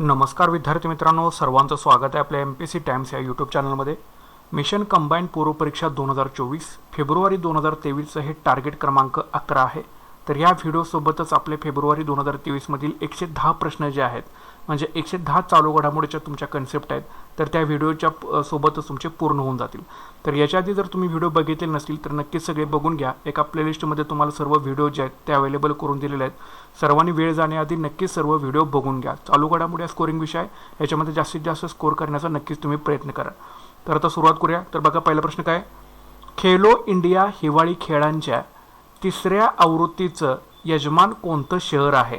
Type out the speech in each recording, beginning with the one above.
नमस्कार विद्यार्थी मित्रांनो, सर्वांचं स्वागत आहे आपल्या MPSC टाइम्स या यूट्यूब चॅनलमध्ये। मिशन कंबाईंड पूर्व परीक्षा 2024 फेब्रुवारी 2023 हे टार्गेट क्रमांक 11 आहे। तर या व्हिडिओसोबतच आपले फेब्रुवारी 2023 मधील 110 प्रश्न जे आहेत, म्हणजे 110 चालू घडामोडीच्या तुमच्या कन्सेप्ट आहेत, तर त्या व्हिडिओच्या सोबतच तुमचे पूर्ण होऊन जातील। तर याच्या आधी जर तुम्ही व्हिडिओ बघितले नसतील तर नक्कीच सगळे बघून घ्या। एका प्लेलिस्टमध्ये तुम्हाला सर्व व्हिडिओ जे आहेत ते अवेलेबल करून दिलेले आहेत। सर्वांनी वेळ जाण्याआधी नक्कीच सर्व व्हिडिओ बघून घ्या। चालू घडामोडी स्कोरिंग विषय याच्यामध्ये जास्तीत जास्त स्कोर करण्याचा नक्कीच तुम्ही प्रयत्न करा। तर आता सुरुवात करूया। तर बघा, पहिला प्रश्न काय, खेलो इंडिया हिवाळी खेळांच्या तिसऱ्या आवृत्तीचं यजमान कोणतं शहर आहे?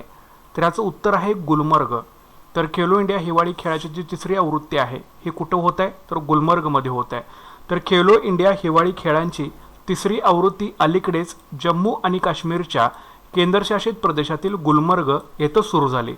तर याचं उत्तर आहे गुलमर्ग। तर खेलो इंडिया हिवाळी खेळाची जी तिसरी आवृत्ती आहे ही कुठं होत आहे? तर गुलमर्गमध्ये होत आहे। तर खेलो इंडिया हिवाळी खेळांची तिसरी आवृत्ती अलीकडेच जम्मू आणि काश्मीरच्या केंद्रशासित प्रदेशातील गुलमर्ग येथे सुरू झाली।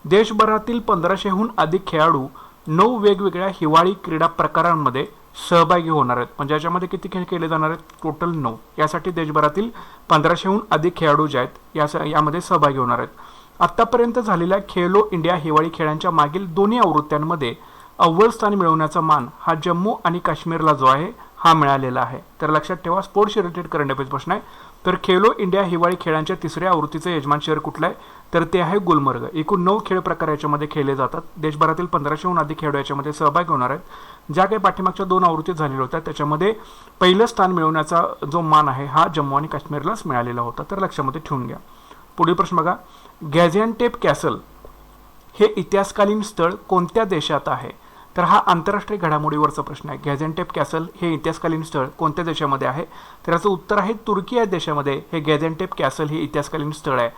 देशभरातील 1500हून अधिक खेळाडू 9 वेगवेगळ्या हिवाळी क्रीडा प्रकारांमध्ये सहभागी होणार आहेत। म्हणजे याच्यामध्ये किती खेळ केले जाणार आहेत? टोटल 9। यासाठी देशभरातील 1500हून अधिक खेळाडू जे आहेत यामध्ये सहभागी होणार आहेत। आतापर्यंत झालेल्या खेलो इंडिया हिवाळी खेळांच्या मागील दोन्ही आवृत्त्यांमध्ये अव्वल स्थान मिळवण्याचा मान हा जम्मू आणि काश्मीरला जो आहे हा मिळालेला आहे। तर लक्षात ठेवा, स्पोर्ट्स रिलेटेड करंट अफेअर्स प्रश्न आहे। तर खेलो इंडिया हिवाळी खेळांच्या तिसऱ्या आवृत्तीचं यजमान शहर कुठलं आहे? तर ते आहे गुलमर्ग। एकूण 9 खेळ प्रकार याच्यामध्ये खेळले जातात। देशभरातील 1500हून अधिक खेळाडू याच्यामध्ये सहभागी होणार आहेत। ज्या काही पाठीमागच्या 2 आवृत्ती झालेल्या होत्या त्याच्यामध्ये पहिलं स्थान मिळवण्याचा जो मान आहे हा जम्मू आणि काश्मीरलाच मिळालेला होता। तर लक्षामध्ये ठेवून घ्या। पुढील प्रश्न बघा, गॅझिएंटेप कॅसल हे इतिहासकालीन स्थळ कोणत्या देशात आहे? तर हा आंतरराष्ट्रीय घडामोडीवरचा प्रश्न आहे। गॅझिएंटेप कॅसल हे इतिहासकालीन स्थळ कोणत्या देशामध्ये आहे? तर याचं उत्तर आहे तुर्की या देशामध्ये हे गॅझिएंटेप कॅसल हे इतिहासकालीन स्थळ आहे।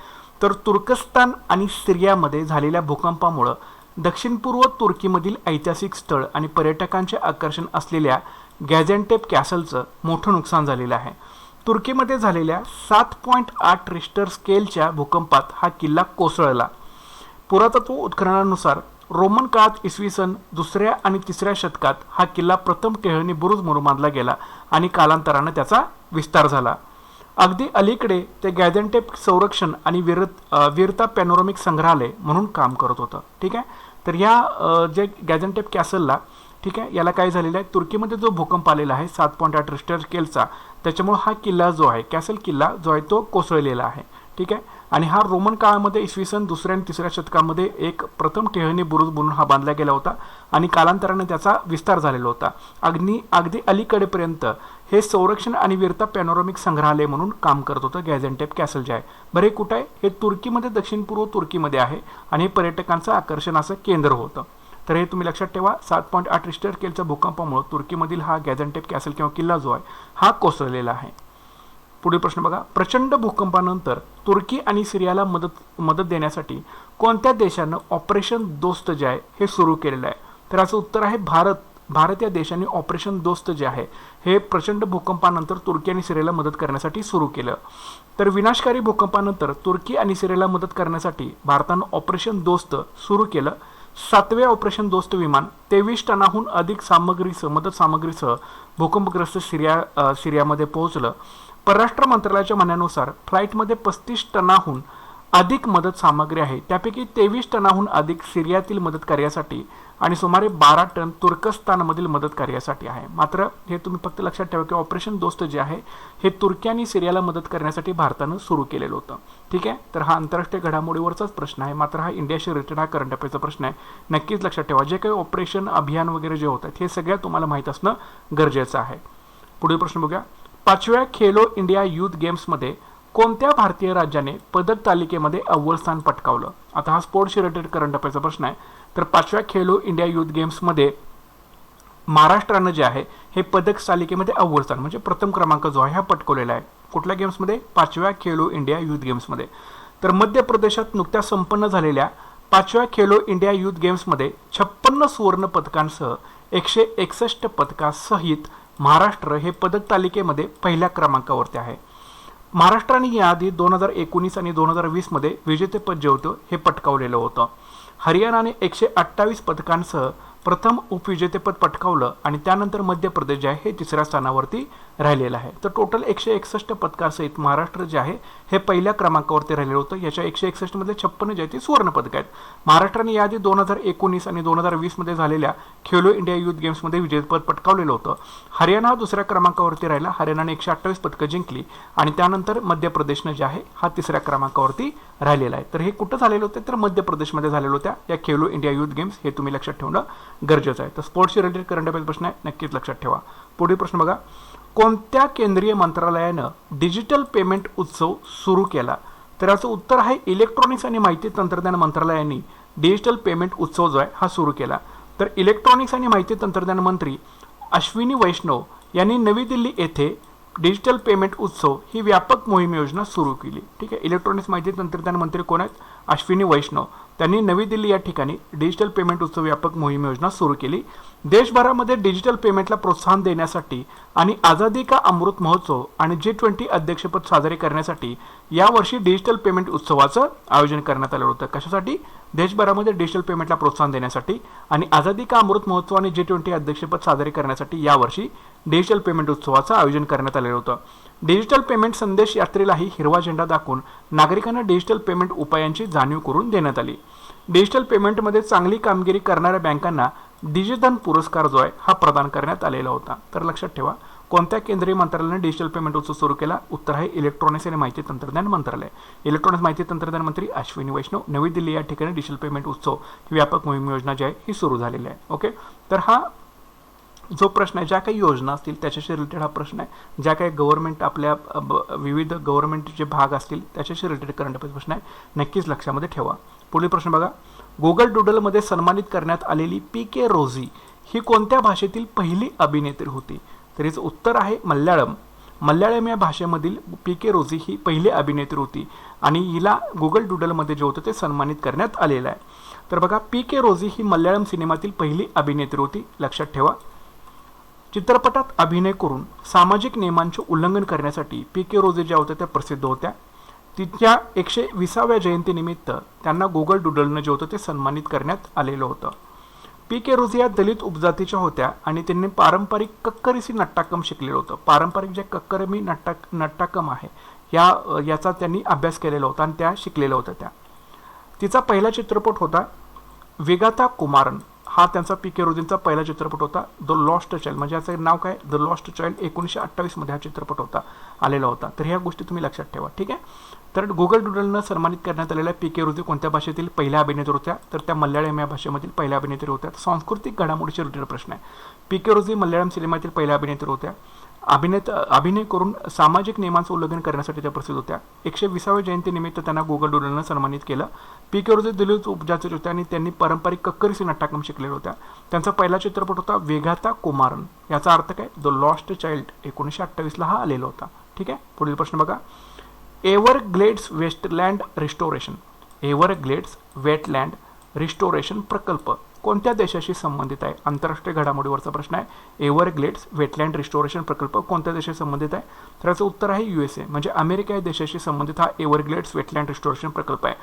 तर तुर्कस्तान आणि सिरियामध्ये झालेल्या भूकंपामुळे दक्षिण पूर्व तुर्कीमधील ऐतिहासिक स्थळ आणि पर्यटकांचे आकर्षण असलेल्या गॅझिएंटेप कॅसलचं मोठं नुकसान झालेलं आहे। तुर्कीमध्ये झालेल्या 7.8 रिश्टर स्केलच्या भूकंपात हा किल्ला कोसळला। पुरातत्व उत्खननानुसार रोमन काळात इसवी सन 2ऱ्या आणि 3ऱ्या शतकात हा किल्ला प्रथम टेहळणी बुरुज म्हणून बांधला गेला आणि कालांतराने त्याचा विस्तार झाला। अगदी अलीकडे ते गॅझिएंटेप संरक्षण आणि वीरता पॅनोरमिक संग्रहालय म्हणून काम करत होतं। ठीक आहे, तर या जे गॅझिएंटेप कॅसलला, ठीक आहे, याला काय झालेलं आहे, तुर्कीमध्ये जो भूकंप आलेला आहे 7.8 रिश्टर स्केलचा, त्याच्यामुळे हा किल्ला जो आहे, कॅसल किल्ला जो आहे तो कोसळलेला आहे। ठीक आहे, आणि हा रोमन काळामध्ये इसवी सन 2ऱ्या आणि 3ऱ्या शतकामध्ये एक प्रथम टेहळणी बुरुज म्हणून हा बांधला गेला होता आणि कालांतराने त्याचा विस्तार झालेला होता। अगदी अलीकडेपर्यंत हे संरक्षण आणि वीरता पॅनोरमिक संग्रहालय म्हणून काम करत होतं गॅझिएंटेप कॅसल जे आहे। बरे कुठं आहे? हे तुर्कीमध्ये, दक्षिण पूर्व तुर्कीमध्ये आहे आणि हे पर्यटकांचं आकर्षण असं केंद्र होतं। तर हे तुम्ही लक्षात ठेवा, 7.8 रिश्टर स्केलच्या भूकंपामुळे तुर्कीमधील हा गॅझिएंटेप कॅसल किंवा किल्ला जो आहे हा कोसळलेला आहे। पुढील प्रश्न बघा, प्रचंड भूकंपानंतर तुर्की आणि सिरियाला मदत देण्यासाठी कोणत्या देशानं ऑपरेशन दोस्त जे आहे हे सुरू केलेलं आहे? तर याचं उत्तर आहे भारत या देशाने ऑपरेशन दोस्त जे आहे हे प्रचंड भूकंपानंतर तुर्की आणि सिरियाला मदत करण्यासाठी सुरू केलं। तर विनाशकारी भूकंपानंतर तुर्की आणि सिरियाला मदत करण्यासाठी भारतानं ऑपरेशन दोस्त सुरू केलं। 7वे ऑपरेशन दोस्त विमान 23 टनाहून अधिक मदत सामग्रीसह भूकंपग्रस्त सिरियामध्ये पोहोचलं। परराष्ट्र मंत्रालयाच्या म्हणण्यानुसार फ्लाईटमध्ये 35 टनाहून अधिक मदत सामग्री आहे, त्यापैकी 23 टनाहून अधिक सिरियातील मदत कार्यासाठी आणि सुमारे 12 टन तुर्कस्तानमधील मदत कार्यासाठी आहे। मात्र हे तुम्ही फक्त लक्षात ठेवा की ऑपरेशन दोस्त जे आहे हे तुर्की आणि सिरियाला मदत करण्यासाठी भारतानं सुरू केलेलं होतं। ठीक आहे, तर हा आंतरराष्ट्रीय घडामोडीवरचाच प्रश्न आहे, मात्र हा इंडियाशी रिलेटेड हा करंट अफेअरचा प्रश्न आहे। नक्कीच लक्षात ठेवा, जे काही ऑपरेशन अभियान वगैरे जे होतात हे सगळं तुम्हाला माहीत असणं गरजेचं आहे। पुढील प्रश्न बघूया, 5व्या खेलो इंडिया युथ गेम्समध्ये कोणत्या भारतीय राज्याने पदक तालिकेमध्ये अव्वल स्थान पटकावलं? आता हा स्पोर्ट्स रिलेटेड करंट अफेअरचा प्रश्न आहे। तर 5व्या खेलो इंडिया युथ गेम्समध्ये महाराष्ट्रानं जे आहे हे पदक तालिकेमध्ये अव्वल स्थान म्हणजे प्रथम क्रमांक जो आहे हा पटकवलेला आहे। कुठल्या गेम्समध्ये? 5व्या खेलो इंडिया युथ गेम्समध्ये। तर मध्य प्रदेशात नुकत्याच संपन्न झालेल्या 5व्या खेलो इंडिया युथ गेम्समध्ये 56 सुवर्ण पदकांसह 161 पदकासहित महाराष्ट्र हे पदक तालिकेमध्ये पहिल्या क्रमांकावरती आहे। महाराष्ट्राने याआधी 2019 आणि 2020 मध्ये विजेतेपद जे होतं हे पटकावलेलं होतं। हरियाणाने 128 पदकांसह प्रथम उपविजेतेपद पटकावलं आणि त्यानंतर मध्य प्रदेश जे आहे हे 3ऱ्या स्थानावरती राहिलेला आहे. तर टोटल 161 पदकांसहित महाराष्ट्र जे आहे हे पहिल्या क्रमांकावरती राहिलेलं होतं. याच्या 161 मध्ये 56 जे आहे ते सुवर्ण पदक आहेत. महाराष्ट्राने याआधी 2019 आणि 2020 मध्ये झालेल्या खेलो इंडिया युथ गेम्समध्ये विजेतेपद पटकावलेलं होतं. हरियाणा हा दुसऱ्या क्रमांकावरती राहिला. हरियाणाने 128 पदकं जिंकली आणि त्यानंतर मध्य प्रदेशनं जे आहे हा तिसऱ्या क्रमांकावरती राहिलेला आहे. तर हे कुठं झालेलं होतं तर मध्य प्रदेशमध्ये झालेलं होत्या या खेलो इंडिया युथ गेम्स. हे तुम्ही लक्षात ठेवणं गरजेचं आहे. तर स्पोर्ट्सशी रिलेटेड करंट अफेअर्स प्रश्न आहे, नक्कीच लक्षात ठेवा. पुढील प्रश्न बघा, कोणत्या केंद्रीय मंत्रालयानं डिजिटल पेमेंट उत्सव सुरू केला? तर याचं उत्तर आहे इलेक्ट्रॉनिक्स आणि माहिती तंत्रज्ञान मंत्रालयाने डिजिटल पेमेंट उत्सव जो आहे हा सुरू केला. तर इलेक्ट्रॉनिक्स आणि माहिती तंत्रज्ञान मंत्री अश्विनी वैष्णव यांनी नवी दिल्ली येथे डिजिटल पेमेंट उत्सव ही व्यापक मोहीम योजना सुरू केली. ठीक आहे, इलेक्ट्रॉनिक्स माहिती तंत्रज्ञान मंत्री कोण आहेत? अश्विनी वैष्णव. त्यांनी नवी दिल्ली या ठिकाणी डिजिटल पेमेंट उत्सव व्यापक मोहीम योजना सुरू केली. देशभरामध्ये डिजिटल पेमेंटला प्रोत्साहन देण्यासाठी आणि आझादी का अमृत महोत्सव आणि G20 अध्यक्षपद साजरे करण्यासाठी यावर्षी डिजिटल पेमेंट उत्सवाचं आयोजन करण्यात आलं होतं. कशासाठी? देशभरामध्ये डिजिटल पेमेंटला प्रोत्साहन देण्यासाठी आणि आझादी का अमृत महोत्सव आणि G20 अध्यक्षपद साजरे करण्यासाठी यावर्षी डिजिटल पेमेंट उत्सवाचं आयोजन करण्यात आलेलं होतं. डिजिटल पेमेंट संदेश यात्रेलाही हिरवा झेंडा दाखवून नागरिकांना डिजिटल पेमेंट उपायांची जाणीव करून देण्यात आली. डिजिटल पेमेंटमध्ये चांगली कामगिरी करणाऱ्या बँकांना डिजिधन पुरस्कार जो आहे हा प्रदान करण्यात आलेला होता. तर लक्षात ठेवा, कोणत्या केंद्रीय मंत्रालयाने डिजिटल पेमेंट उत्सव सुरू केला? उत्तर आहे इलेक्ट्रॉनिक्स आणि माहिती तंत्रज्ञान मंत्रालय. इलेक्ट्रॉनिक्स माहिती तंत्रज्ञान मंत्री अश्विनी वैष्णव. नवी दिल्ली या ठिकाणी डिजिटल पेमेंट उत्सव ही व्यापक मोहीम योजना जी आहे ही सुरू झालेली आहे. ओके, तर हा जो प्रश्न आहे, ज्या काही योजना असतील त्याच्याशी रिलेटेड हा प्रश्न आहे. ज्या काही गव्हर्नमेंट आपल्या विविध गव्हर्नमेंट जे भाग असतील त्याच्याशी रिलेटेड करंट अफेअर्स प्रश्न आहे, नक्कीच लक्षामध्ये ठेवा. पुढील प्रश्न बघा, गुगल डुडलमध्ये सन्मानित करण्यात आलेली PK रोझी ही कोणत्या भाषेतील पहिली अभिनेत्री होती? तर याचं उत्तर आहे मल्याळम. मल्याळम या भाषेमधील PK रोझी ही पहिली अभिनेत्री होती आणि हिला गुगल डुडलमध्ये जे होतं ते सन्मानित करण्यात आलेलं आहे. तर बघा, PK रोझी ही मल्याळम सिनेमातील पहिली अभिनेत्री होती, लक्षात ठेवा. चित्रपटात अभिनय करून सामाजिक नियमांचे उल्लंघन करण्यासाठी PK रोझी ज्या होत्या त्या प्रसिद्ध होत्या. तिच्या 120व्या जयंतीनिमित्त त्यांना गुगल डुडलनं जे होतं ते सन्मानित करण्यात आलेलं होतं. PK रोझी या दलित उपजातीच्या होत्या आणि त्यांनी पारंपरिक कक्करीसी नट्टाकम शिकलेलं होतं. पारंपरिक जे कक्करमी नट्टाकम आहे याचा त्यांनी अभ्यास केलेला होता आणि त्या शिकलेल्या होत्या त्या. तिचा पहिला चित्रपट होता वेगाथा कुमारन. हा त्यांचा PK रोझींचा पहिला चित्रपट होता. द लॉस्ट चाइल्ड, म्हणजे याचं नाव काय? The lost child. 1928 मध्ये हा चित्रपट होता आलेला होता. तर ह्या गोष्टी तुम्ही लक्षात ठेवा. ठीक आहे, तर गुगल डुडलनं सन्मानित करण्यात आलेल्या PK रोझी कोणत्या भाषेतील पहिल्या अभिनेत्री होत्या? तर त्या मल्याळम या भाषेमधील पहिल्या अभिनेत्री होत्या. सांस्कृतिक घडामोडीचे रिलेटेड प्रश्न आहे. PK रोझी मल्याळम सिनेमातील पहिल्या अभिनेत्री होत्या. अभिनय करून सामाजिक नियमांचं उल्लंघन करण्यासाठी त्या प्रसिद्ध होत्या. 120व्या जयंतीनिमित्त त्यांना गुगल डुडलनं सन्मानित केलं. PK रोझी दलित उपजातीच्या होत्या आणि त्यांनी पारंपरिक कक्करीसी नट्टाकम शिकलेल्या होत्या. त्यांचा पहिला चित्रपट होता वेगाथा कुमारन. याचा अर्थ काय? The lost child. 1928ला हा आलेला होता. ठीक आहे, पुढील प्रश्न बघा, एव्हरग्लेड्स वेटलँड रिस्टोरेशन. एव्हरग्लेड्स वेटलँड रिस्टोरेशन प्रकल्प कोणत्या देशाशी संबंधित आहे? आंतरराष्ट्रीय घडामोडीवरचा प्रश्न आहे. एव्हरग्लेड्स वेटलँड रिस्टोरेशन प्रकल्प कोणत्या देशाशी संबंधित आहे? तर याचं उत्तर आहे USA, म्हणजे अमेरिका या देशाशी संबंधित हा एव्हरग्लेड्स वेटलँड रिस्टोरेशन प्रकल्प आहे.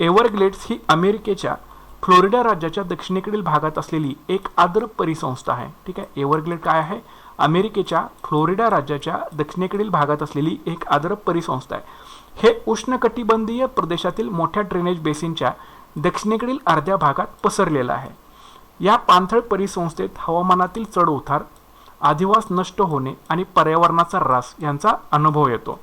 एव्हरग्लेड्स ही अमेरिकेच्या फ्लोरिडा राज्याच्या दक्षिणेकडील भागात असलेली एक आदर परिसंस्था आहे. ठीक आहे, एव्हरग्लेड काय आहे? अमेरिकेच्या फ्लोरिडा राज्याच्या दक्षिणेकडील भागात असलेली एक आदर परिसंस्था आहे. हे उष्णकटिबंधीय प्रदेशातील मोठ्या ड्रेनेज बेसिनच्या दक्षिणेकडील अर्ध्या भागात पसरलेलं आहे. या पाणथळ परिसंस्थेत हवामानातील चढ उतार, अधिवास नष्ट होणे आणि पर्यावरणाचा ऱ्हास यांचा अनुभव येतो.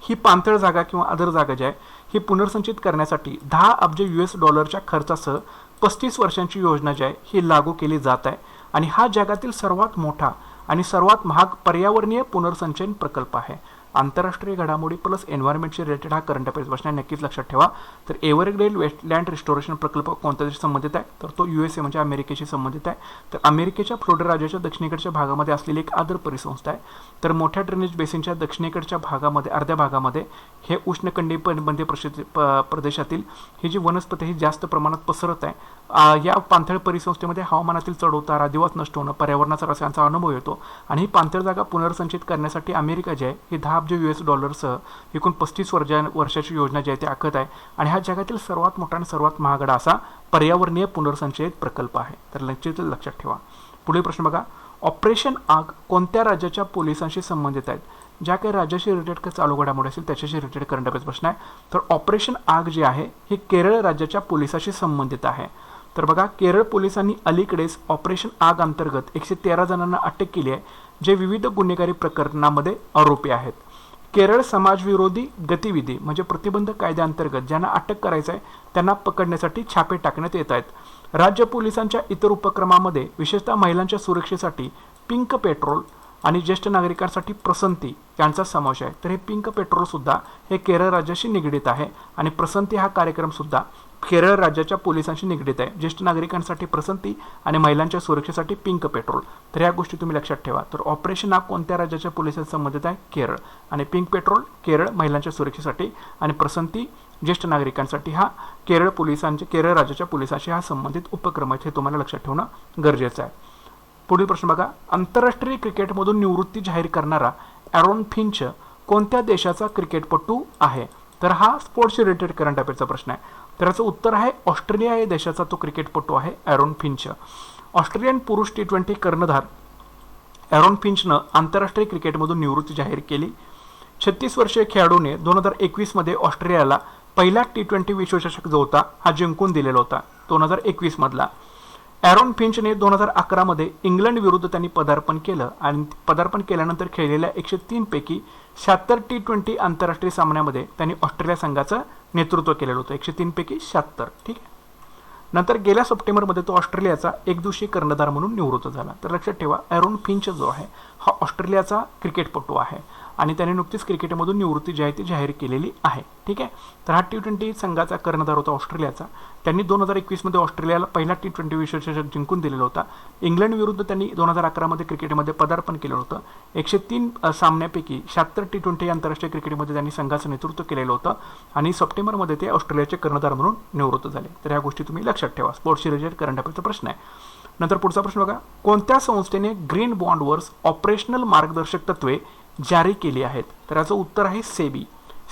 ही पाणथळ जागा किंवा आदर जागा जी आहे ही पुनर्संचित करण्यासाठी 10 अब्ज US खर्चासह 35 वर्षांची योजना जी आहे ही लागू केली जात आहे आणि हा जगातील सर्वात मोठा आणि सर्वात महाग पर्यावरणीय पुनर्संचयन प्रकल्प आहे. आंतरराष्ट्रीय घडामोडी प्लस एन्व्हायरमेंटशी रिलेटेड हा करंट अफेअर्स प्रश्न आहे, नक्कीच लक्षात ठेवा. तर एव्हरग्लेड वेटलँड रिस्टोरेशन प्रकल्प कोणत्या देशाशी संबंधित आहे? तर तो USA म्हणजे अमेरिकेशी संबंधित आहे. तर अमेरिकेच्या फ्लोरिडा राज्याच्या दक्षिणेकडच्या भागामध्ये असलेली एक आदर परिसंस्था आहे. तर मोठ्या ड्रेनेज बेसिनच्या दक्षिणेकडच्या भागामध्ये अर्ध्या भागामध्ये हे उष्णकटिबंधीय प्रदेशातील ही जी वनस्पती ही जास्त प्रमाणात पसरत आहे. या पाणथळ परिसंस्थेमध्ये हवामानातील चढउतार, अधिवास नष्ट होणं, पर्यावरणाचा ऱ्हास यांचा अनुभव येतो आणि ही पाणथळ जागा पुनर्संचित करण्यासाठी अमेरिका जी आहे ही 10 अब्ज US एकूण 35 वर्षाची योजना जी आहे ती आखत आहे आणि हा जगातील सर्वात मोठा आणि सर्वात महागडा असा पर्यावरणीय पुनर्संचयित प्रकल्प आहे. तर लक्षात ठेवा. पुढील प्रश्न बघा, ऑपरेशन आग कोणत्या राज्याच्या पोलिसांशी संबंधित आहेत? ज्या काही राज्याशी रिलेटेड काही चालू घडामोडी असेल त्याच्याशी रिलेटेड करंट अफेअर्स प्रश्न आहे. तर ऑपरेशन आग जे आहे हे केरळ राज्याच्या पोलिसाशी संबंधित आहे. तर बघा, केरळ पोलिसांनी अलीकडेच ऑपरेशन आग अंतर्गत 113 जणांना अटक केली आहे, जे विविध गुन्हेगारी प्रकरणामध्ये आरोपी आहेत. केरळ समाजविरोधी गतिविधी म्हणजे प्रतिबंध कायद्याअंतर्गत ज्यांना अटक करायचं आहे त्यांना पकडण्यासाठी छापे टाकण्यात येत आहेत. राज्य पोलिसांच्या इतर उपक्रमामध्ये विशेषतः महिलांच्या सुरक्षेसाठी पिंक पेट्रोल आणि ज्येष्ठ नागरिकांसाठी प्रसंती यांचा समावेश आहे. तर हे पिंक पेट्रोल सुद्धा हे केरळ राज्याशी निगडीत आहे आणि प्रसंती हा कार्यक्रम सुद्धा केरळ राज्याच्या पोलिसांशी निगडीत आहे. ज्येष्ठ नागरिकांसाठी प्रसंती आणि महिलांच्या सुरक्षेसाठी पिंक पेट्रोल. तर या गोष्टी तुम्ही लक्षात ठेवा. तर ऑपरेशन हा कोणत्या राज्याच्या पोलिसांशी संबंधित आहे? केरळ. आणि पिंक पेट्रोल केरळ महिलांच्या सुरक्षेसाठी आणि प्रसंती ज्येष्ठ नागरिकांसाठी हा केरळ राज्याच्या पोलिसांशी हा संबंधित उपक्रम आहे. हे तुम्हाला लक्षात ठेवणं गरजेचं आहे. पुढील प्रश्न बघा, आंतरराष्ट्रीय क्रिकेटमधून निवृत्ती जाहीर करणारा ॲरोन फिंच कोणत्या देशाचा क्रिकेटपटू आहे? तर हा स्पोर्ट्स रिलेटेड करंट अफेअरचा प्रश्न आहे. तर याचं उत्तर आहे ऑस्ट्रेलिया या देशाचा तो क्रिकेटपटू आहे ॲरोन फिंच. ऑस्ट्रेलियन पुरुष T20 कर्णधार ॲरोन फिंचनं आंतरराष्ट्रीय क्रिकेटमधून निवृत्ती जाहीर केली. 36 वर्षीय खेळाडूने 2021 मध्ये ऑस्ट्रेलियाला पहिला T20 विश्वचषक जो होता हा जिंकून दिलेला होता 2021 मधला. ॲरोन फिंचने 2011 मध्ये इंग्लंड विरुद्ध त्यांनी पदार्पण केलं आणि पदार्पण केल्यानंतर खेळलेल्या 103 पैकी 76 T20 आंतरराष्ट्रीय सामन्यामध्ये त्यांनी ऑस्ट्रेलिया संघाचं नेतृत्व केलेलं होतं. 103 पैकी 76. ठीक आहे. नंतर गेल्या सप्टेंबरमध्ये तो ऑस्ट्रेलियाचा एकदिवसीय कर्णधार म्हणून निवृत्त झाला. तर लक्षात ठेवा, ॲरोन फिंच जो आहे हा ऑस्ट्रेलियाचा क्रिकेटपटू आहे आणि त्याने नुकतीच क्रिकेटमधून निवृत्ती जी आहे ती जाहीर केलेली आहे. ठीक आहे. तर हा T20 संघाचा कर्णधार होता ऑस्ट्रेलियाचा. त्यांनी 2021 मध्ये ऑस्ट्रेलियाला पहिला T20 विश्वचषक जिंकून दिलेला होता. इंग्लंड विरुद्ध त्यांनी 2011 मध्ये क्रिकेटमध्ये पदार्पण केलं होतं. 103 सामन्यापैकी 76 T20 आंतरराष्ट्रीय क्रिकेटमध्ये त्यांनी संघाचं नेतृत्व केलेलं होतं आणि सप्टेंबरमध्ये ते ऑस्ट्रेलियाचे कर्णधार म्हणून निवृत्त झाले. तर या गोष्टी तुम्ही लक्षात ठेवा. स्पोर्ट्स रिलेटेड करंट अफेअरचा प्रश्न आहे. नंतर पुढचा प्रश्न बघा, कोणत्या संस्थेने ग्रीन बॉन्डवर ऑपरेशनल मार्गदर्शक तत्वे जारी केली आहेत? तर याचं उत्तर आहे SEBI.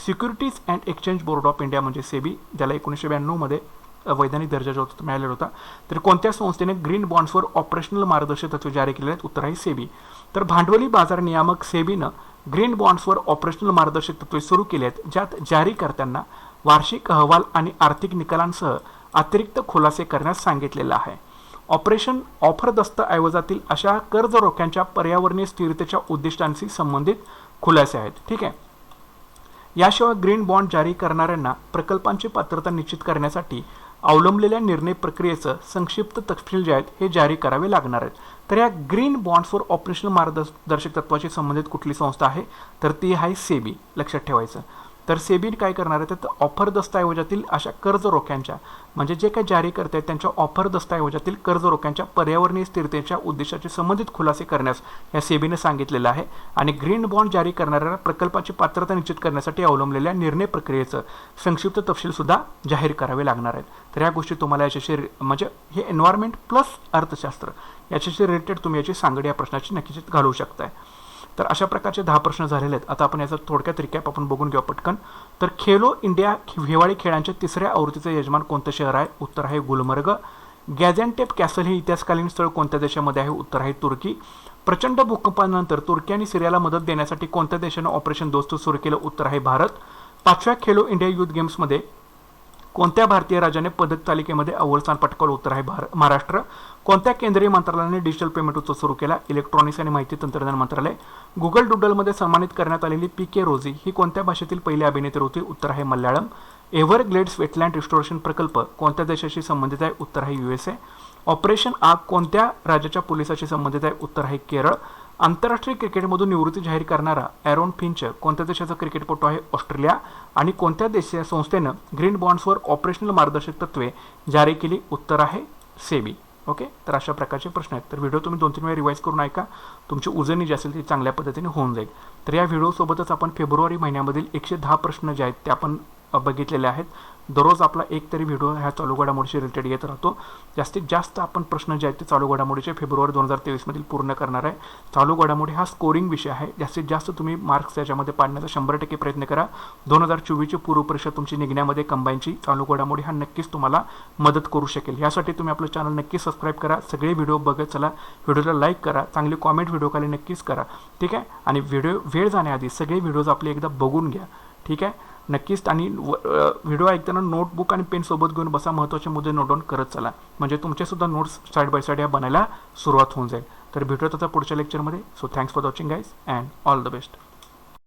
Securities and exchange board of India म्हणजे सेबी, ज्याला 1992 मध्ये वैधानिक दर्जा जो होता मिळालेला होता. तर कोणत्या संस्थेने ग्रीन बॉन्ड्सवर ऑपरेशनल मार्गदर्शक तत्वे जारी केले आहेत? उत्तर आहे सेबी. तर भांडवली बाजार नियामक सेबीनं ग्रीन बॉन्ड्सवर ऑपरेशनल मार्गदर्शक तत्वे सुरू केले आहेत, ज्यात जारीकर्त्यांना वार्षिक अहवाल आणि आर्थिक निकालांसह अतिरिक्त खुलासे करण्यास सांगितलेलं आहे. ऑपरेशन ऑफर दस्तऐवजातील अशा कर्ज रोख्यांच्या पर्यावरणीय स्थिरतेच्या उद्दिष्टांशी संबंधित खुलासे आहेत. ठीक आहे. याशिवाय ग्रीन बॉन्ड जारी करणाऱ्यांना प्रकल्पांची पात्रता निश्चित करण्यासाठी अवलंबलेल्या निर्णय प्रक्रियेचं संक्षिप्त तपशील जे आहेत हे जारी करावे लागणार आहेत. तर या ग्रीन बॉन्ड्सवर ऑपरेशनल मार्गदर्शक तत्वाशी संबंधित कुठली संस्था आहे? तर ती आहे सेबी. लक्षात ठेवायचं. तर सेबी काय करणार आहे? तर ऑफर दस्तऐवजातील अशा कर्ज रोख्यांच्या म्हणजे जे काही जारी करत आहेत त्यांच्या ऑफर दस्तऐवजातील कर्ज रोख्यांच्या पर्यावरणीय स्थिरतेच्या उद्देशाचे संबंधित खुलासे करण्यास या सेबीने सांगितलेलं आहे आणि ग्रीन बॉन्ड जारी करणाऱ्या प्रकल्पाची पात्रता निश्चित करण्यासाठी अवलंबलेल्या निर्णय प्रक्रियेचं संक्षिप्त तपशील सुद्धा जाहीर करावे लागणार आहेत. तर या गोष्टी तुम्हाला याच्याशी म्हणजे हे एन्व्हायरमेंट प्लस अर्थशास्त्र याच्याशी रिलेटेड तुम्ही याची सांगड या प्रश्नाची नक्कीच घालू शकताय. तर अशा प्रकारचे 10 प्रश्न झालेले आहेत. आता आपण याचा थोडक्यात रिकॅप आपण बघून घेऊ पटकन. तर खेलो इंडिया हिवाळी खेळांच्या 3ऱ्या आवृत्तीचे यजमान कोणतं शहर आहे? उत्तर आहे गुलमर्ग. गॅझेंटेप कॅसल हे इतिहासकालीन स्थळ कोणत्या देशामध्ये आहे? उत्तर आहे तुर्की. प्रचंड भूकंपानंतर तुर्की आणि सिरियाला मदत देण्यासाठी कोणत्या देशानं ऑपरेशन दोस्त सुरू केलं? उत्तर आहे भारत. 5व्या खेलो इंडिया युथ गेम्समध्ये कोणत्या भारतीय राज्याने पदक तालिकेमध्ये अव्वल स्थान पटकावलं? उत्तर आहे महाराष्ट्र. कोणत्या केंद्रीय मंत्रालयाने डिजिटल पेमेंट उत्सव सुरू केला? इलेक्ट्रॉनिक्स आणि माहिती तंत्रज्ञान मंत्रालय. गुगल डुडलमध्ये सन्मानित करण्यात आलेली PK रोझी ही कोणत्या भाषेतील पहिली अभिनेत्री होती? उत्तर आहे मल्याळम. एव्हरग्लेड्स वेटलँड रिस्टोरेशन प्रकल्प कोणत्या देशाशी संबंधित आहे? उत्तर आहे USA. ऑपरेशन आग कोणत्या राज्याच्या पोलिसाशी संबंधित आहे? उत्तर आहे केरळ. आंतरराष्ट्रीय क्रिकेटमधून निवृत्ती जाहीर करणारा ॲरोन फिंच कोणत्या देशाचा क्रिकेटपटू आहे? ऑस्ट्रेलिया. आणि कोणत्या देशाच्या संस्थेनं ग्रीन बॉन्ड्सवर ऑपरेशनल मार्गदर्शक तत्वे जारी केली? उत्तर आहे सेबी. ओके. तर अशा प्रकारचे प्रश्न आहेत. तर व्हिडिओ तुम्ही 2-3 वेळा रिवाईज करून ऐका. तुमची उजळणी जी असेल ती चांगल्या पद्धतीने होऊन जाईल. तर या व्हिडिओसोबतच आपण फेब्रुवारी महिन्यामधील 110 प्रश्न जे आहेत ते आपण बघितलेले आहेत. दररोज आपला एक तरी व्हिडिओ ह्या चालू घडामोडीशी रिलेटेड येत राहतो. जास्तीत जास्त आपण प्रश्न जे आहेत ते चालू घडामोडीचे फेब्रुवारी 2023 मधील पूर्ण करणार आहे. चालू घडामोडी हा स्कोरिंग विषय आहे. जास्तीत जास्त तुम्ही मार्क्स त्याच्यामध्ये पाडण्याचा 100% प्रयत्न करा. 2024ची पूर्वपरीक्षा तुमची निघण्यामध्ये कंबाईनची चालू घडामोडी हा नक्कीच तुम्हाला मदत करू शकेल. यासाठी तुम्ही आपलं चॅनल नक्की सबस्क्राईब करा. सगळे व्हिडिओ बघत चला. व्हिडिओला लाईक करा. चांगली कॉमेंट व्हिडिओ खाली नक्कीच करा. ठीक आहे. आणि वेळ जाण्याआधी सगळे व्हिडिओज आपले एकदा बघून घ्या. ठीक आहे. नक्कीच. आणि व्हिडिओ ऐकताना नोटबुक आणि पेन सोबत घेऊन बसा. महत्त्वाचे मुद्दे नोट डाऊन करत चला. म्हणजे तुमचेसुद्धा नोट्स साईड बाय साईड या बनायला सुरुवात होऊन जाईल. तर भेटूयात आता पुढच्या लेक्चरमध्ये. So thanks for watching guys and all the best.